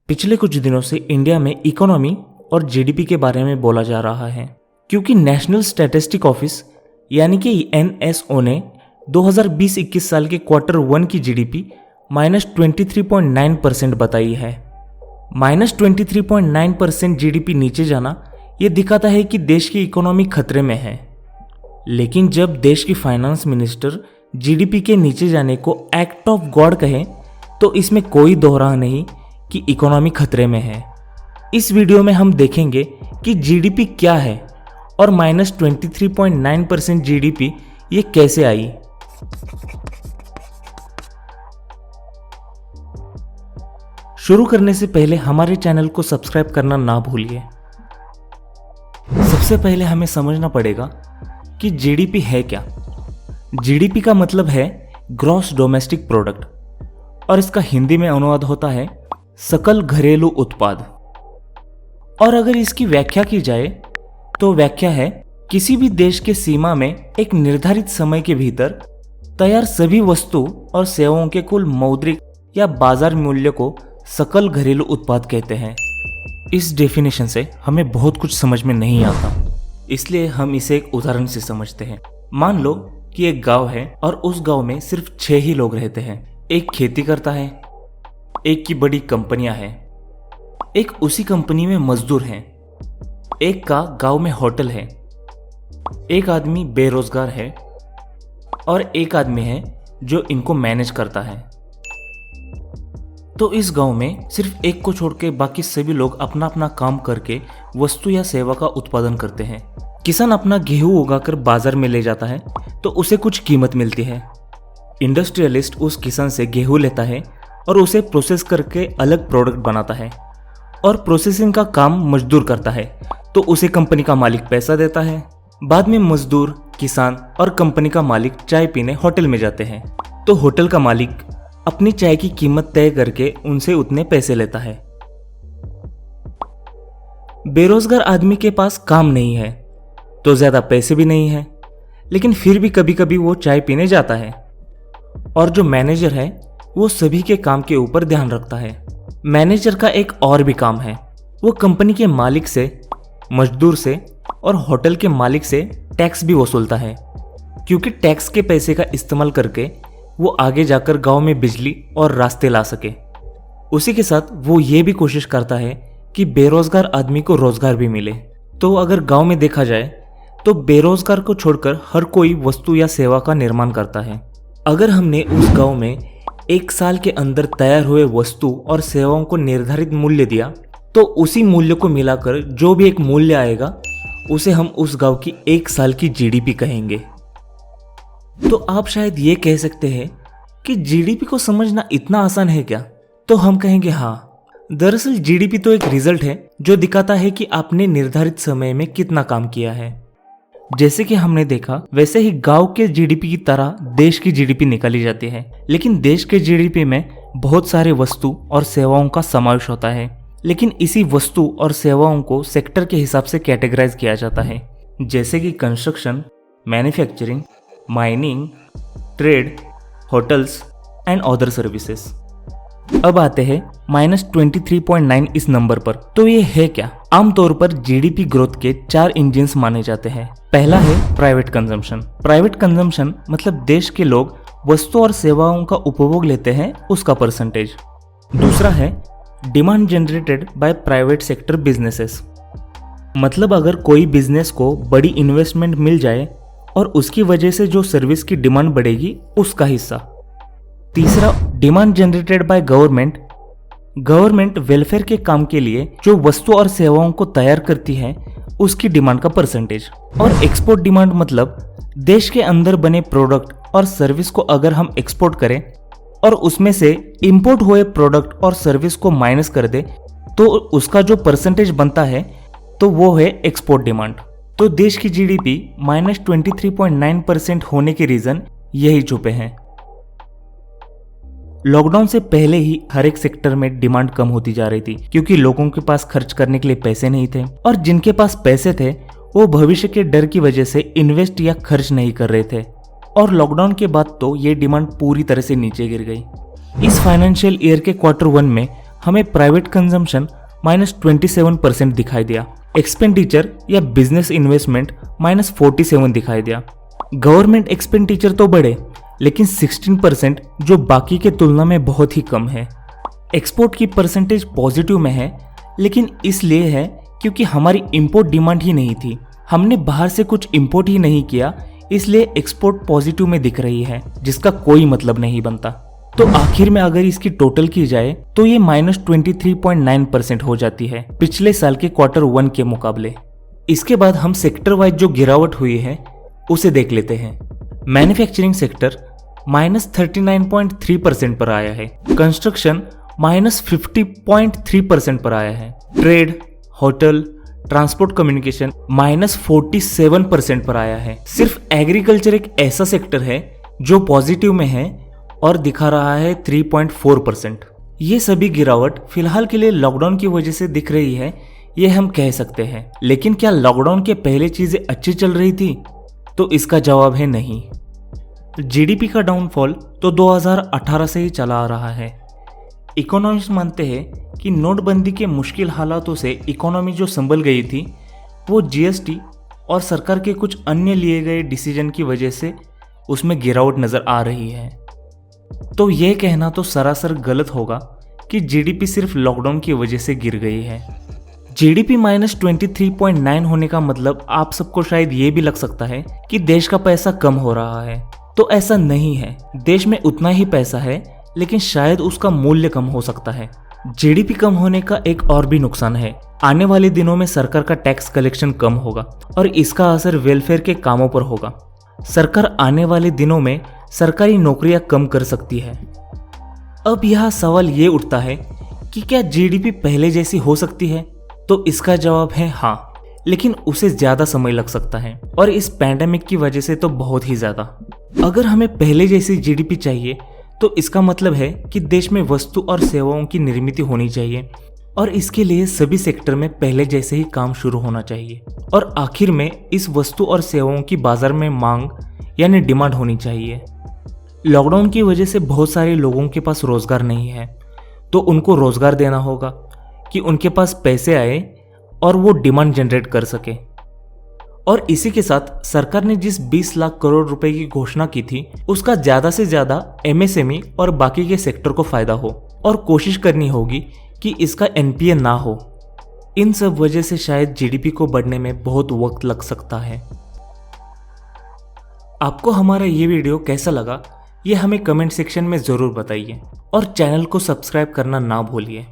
पिछले कुछ दिनों से इंडिया में इकोनॉमी और जीडीपी के बारे में बोला जा रहा है क्योंकि नेशनल स्टैटिस्टिक ऑफिस यानी कि एनएसओ ने 2020-21 साल के क्वार्टर 1 की जीडीपी -23.9% बताई है। -23.9% जीडीपी नीचे जाना यह दिखाता है कि देश की इकोनॉमी खतरे में है। लेकिन जब देश की फाइनेंस मिनिस्टर जीडीपी के नीचे जाने को एक्ट ऑफ गॉड कहे तो इसमें कोई दोहरा नहीं कि इकोनॉमी खतरे में है। इस वीडियो में हम देखेंगे कि जीडीपी क्या है और -23.9% जीडीपी ये कैसे आई। शुरू करने से पहले हमारे चैनल को सब्सक्राइब करना ना भूलिए। सबसे पहले हमें समझना पड़ेगा कि जीडीपी है क्या। जीडीपी का मतलब है ग्रॉस डोमेस्टिक प्रोडक्ट और इसका हिंदी में अनुवाद होता है सकल घरेलू उत्पाद। और अगर इसकी व्याख्या की जाए तो व्याख्या है किसी भी देश के सीमा में एक निर्धारित समय के भीतर तैयार सभी वस्तु और सेवाओं के कुल मौद्रिक या बाजार मूल्य को सकल घरेलू उत्पाद कहते हैं। इस डेफिनेशन से हमें बहुत कुछ समझ में नहीं आता, इसलिए हम इसे एक उदाहरण से समझते हैं। मान लो कि एक गांव है और उस गांव में सिर्फ 6 ही लोग रहते हैं। एक खेती करता है, एक की बड़ी कंपनियां हैं, एक उसी कंपनी में मजदूर हैं, एक का गांव में होटल है, एक आदमी बेरोजगार है और एक आदमी है जो इनको मैनेज करता है। तो इस गांव में सिर्फ एक को छोड़ के बाकी सभी लोग अपना अपना काम करके वस्तु या सेवा का उत्पादन करते हैं। किसान अपना गेहूं उगाकर बाजार में ले जाता है तो उसे कुछ कीमत मिलती है। इंडस्ट्रियलिस्ट उस किसान से गेहूं लेता है और उसे प्रोसेस करके अलग प्रोडक्ट बनाता है और प्रोसेसिंग का काम मजदूर करता है तो उसे कंपनी का मालिक पैसा देता है। बाद में मजदूर, किसान और कंपनी का मालिक चाय पीने होटल में जाते हैं तो होटल का मालिक अपनी चाय की कीमत तय करके उनसे उतने पैसे लेता है। बेरोजगार आदमी के पास काम नहीं है तो ज्यादा पैसे भी नहीं है, लेकिन फिर भी कभी कभी वो चाय पीने जाता है। और जो मैनेजर है वो सभी के काम के ऊपर ध्यान रखता है। मैनेजर का एक और भी काम है, वो कंपनी के मालिक से, मजदूर से और होटल के मालिक से टैक्स भी वसूलता है, क्योंकि टैक्स के पैसे का इस्तेमाल करके वो आगे जाकर गांव में बिजली और रास्ते ला सके। उसी के साथ वो ये भी कोशिश करता है कि बेरोजगार आदमी को रोजगार भी मिले। तो अगर गांव में देखा जाए तो बेरोजगार को छोड़कर हर कोई वस्तु या सेवा का निर्माण करता है। अगर हमने उस गांव में 1 साल के अंदर तैयार हुए वस्तु और सेवाओं को निर्धारित मूल्य दिया तो उसी मूल्य को मिलाकर जो भी एक मूल्य आएगा उसे हम उस गांव की 1 साल की जीडीपी कहेंगे। तो आप शायद ये कह सकते हैं कि जीडीपी को समझना इतना आसान है क्या? तो हम कहेंगे हाँ। दरअसल जीडीपी तो एक रिजल्ट है जो दिखाता है कि आपने निर्धारित समय में कितना काम किया है। जैसे कि हमने देखा वैसे ही गांव के जीडीपी की तरह देश की जीडीपी निकाली जाती है, लेकिन देश के जीडीपी में बहुत सारे वस्तु और सेवाओं का समावेश होता है। लेकिन इसी वस्तु और सेवाओं को सेक्टर के हिसाब से कैटेगराइज किया जाता है, जैसे कि construction, manufacturing, mining, trade, hotels and other services. अब आते हैं -23.9 इस नंबर पर। तो ये है क्या? आमतौर पर जीडीपी ग्रोथ के 4 इंजिन्स माने जाते हैं। पहला है प्राइवेट कंजम्पशन। प्राइवेट कंजम्पशन मतलब देश के लोग वस्तु और सेवाओं का उपभोग लेते हैं उसका परसेंटेज। दूसरा है demand generated by private sector businesses, मतलब अगर कोई बिजनेस को बड़ी इन्वेस्टमेंट मिल जाए और उसकी वजह से जो सर्विस की डिमांड बढ़ेगी उसका हिस्सा। तीसरा demand generated by government. Government welfare के काम के लिए जो वस्तु और सेवाओं को तैयार करती है उसकी डिमांड का परसेंटेज। और एक्सपोर्ट डिमांड मतलब देश के अंदर बने प्रोडक्ट और सर्विस को अगर हम एक्सपोर्ट करें और उसमें से इंपोर्ट हुए प्रोडक्ट और सर्विस को माइनस कर दे तो उसका जो परसेंटेज बनता है तो वो है एक्सपोर्ट डिमांड। तो देश की जीडीपी -23.9% होने के रीजन यही छुपे हैं। लॉकडाउन से पहले ही हर एक सेक्टर में डिमांड कम होती जा रही थी क्योंकि लोगों के पास खर्च करने के लिए पैसे नहीं थे और जिनके पास पैसे थे वो भविष्य के डर की वजह से इन्वेस्ट या खर्च नहीं कर रहे थे। और लॉकडाउन के बाद तो ये डिमांड पूरी तरह से नीचे गिर गई। इस फाइनेंशियल ईयर के क्वार्टर 1 में हमें प्राइवेट कंजम्पशन -27% दिखाई दिया। एक्सपेंडिचर या बिजनेस इन्वेस्टमेंट -47 दिखाई दिया। गवर्नमेंट एक्सपेंडिचर तो बढ़े, लेकिन 16% जो बाकी के तुलना में बहुत ही कम है। एक्सपोर्ट की परसेंटेज पॉजिटिव में है, लेकिन इसलिए है क्योंकि हमारी इंपोर्ट डिमांड ही नहीं थी। हमने बाहर से कुछ इंपोर्ट ही नहीं किया, इसलिए एक्सपोर्ट पॉजिटिव में दिख रही है, जिसका कोई मतलब नहीं बनता। तो आखिर में अगर इसकी टोटल की जाए तो ये -23.9% हो जाती है पिछले साल के Q1 के मुकाबले। इसके बाद हम सेक्टर वाइज जो गिरावट हुई है उसे देख लेते हैं। मैन्युफैक्चरिंग सेक्टर -39.3% पर आया है। कंस्ट्रक्शन -50.3% पर आया है। ट्रेड, होटल, ट्रांसपोर्ट कम्युनिकेशन -47% पर आया है। सिर्फ एग्रीकल्चर एक ऐसा सेक्टर है जो पॉजिटिव में है और दिखा रहा है 3.4%। ये सभी गिरावट फिलहाल के लिए लॉकडाउन की वजह से दिख रही है, ये हम कह सकते हैं। लेकिन क्या लॉकडाउन के पहले चीजें अच्छी चल रही थी? तो इसका जवाब है नहीं। जीडीपी का डाउनफॉल तो 2018 से ही चला आ रहा है। इकोनॉमिस्ट मानते हैं कि नोटबंदी के मुश्किल हालातों से इकोनॉमी जो संभल गई थी वो जीएसटी और सरकार के कुछ अन्य लिए गए डिसीजन की वजह से उसमें गिरावट नजर आ रही है। तो यह कहना तो सरासर गलत होगा कि जीडीपी सिर्फ लॉकडाउन की वजह से गिर गई है। जीडीपी -23.9 होने का मतलब आप सबको शायद ये भी लग सकता है कि देश का पैसा कम हो रहा है। तो ऐसा नहीं है, देश में उतना ही पैसा है, लेकिन शायद उसका मूल्य कम हो सकता है। जीडीपी कम होने का एक और भी नुकसान है। आने वाले दिनों में सरकार का टैक्स कलेक्शन कम होगा और इसका असर वेलफेयर के कामों पर होगा। सरकार आने वाले दिनों में सरकारी नौकरियां कम कर सकती है। अब यह सवाल ये उठता है कि क्या जीडीपी पहले जैसी हो सकती है? तो इसका जवाब है हाँ, लेकिन उसे ज्यादा समय लग सकता है और इस पैंडेमिक की वजह से तो बहुत ही ज्यादा। अगर हमें पहले जैसी जीडीपी चाहिए तो इसका मतलब है कि देश में वस्तु और सेवाओं की निर्मित होनी चाहिए और इसके लिए सभी सेक्टर में पहले जैसे ही काम शुरू होना चाहिए और आखिर में इस वस्तु और सेवाओं की बाजार में मांग यानी डिमांड होनी चाहिए। लॉकडाउन की वजह से बहुत सारे लोगों के पास रोजगार नहीं है, तो उनको रोजगार देना होगा कि उनके पास पैसे आए और वो डिमांड जनरेट कर सके। और इसी के साथ सरकार ने जिस 20 लाख करोड़ रुपए की घोषणा की थी उसका ज्यादा से ज्यादा एमएसएमई और बाकी के सेक्टर को फायदा हो और कोशिश करनी होगी कि इसका एनपीए ना हो। इन सब वजह से शायद जीडीपी को बढ़ने में बहुत वक्त लग सकता है। आपको हमारा ये वीडियो कैसा लगा ये हमें कमेंट सेक्शन में जरूर बताइए और चैनल को सब्सक्राइब करना ना भूलिए।